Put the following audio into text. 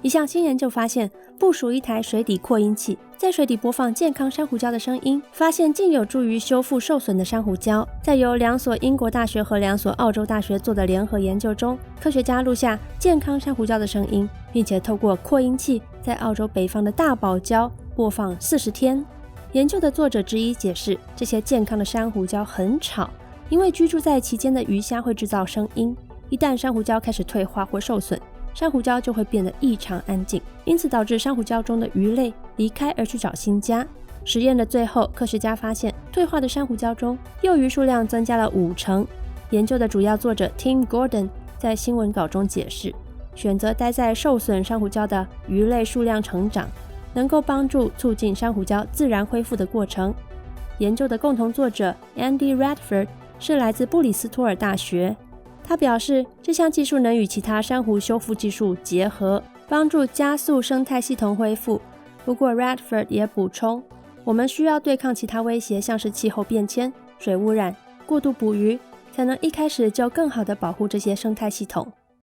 一项新研究发现，部署一台水底扩音器，在水底播放健康珊瑚礁的声音，发现竟有助于修复受损的珊瑚礁。在由2所英国大学和2所澳洲大学做的联合研究中，科学家录下健康珊瑚礁的声音，并且透过扩音器在澳洲北方的大堡礁播放40天。研究的作者之一解释，这些健康的珊瑚礁很吵，因为居住在其间的鱼虾会制造声音，一旦珊瑚礁开始退化或受损，珊瑚礁就会变得异常安静，因此导致珊瑚礁中的鱼类离开而去找新家。实验的最后，科学家发现退化的珊瑚礁中幼鱼数量增加了50%。研究的主要作者 Tim Gordon 在新闻稿中解释，选择待在受损珊瑚礁的鱼类数量成长，能够帮助促进珊瑚礁自然恢复的过程。研究的共同作者 Andy Radford 是来自布里斯托尔大学，他表示，这项技术能与其他珊瑚修复技术结合，帮助加速生态系统恢复。不过 Radford 也补充，我们需要对抗其他威胁，像是气候变迁、水污染、过度捕鱼，才能一开始就更好地保护这些生态系统。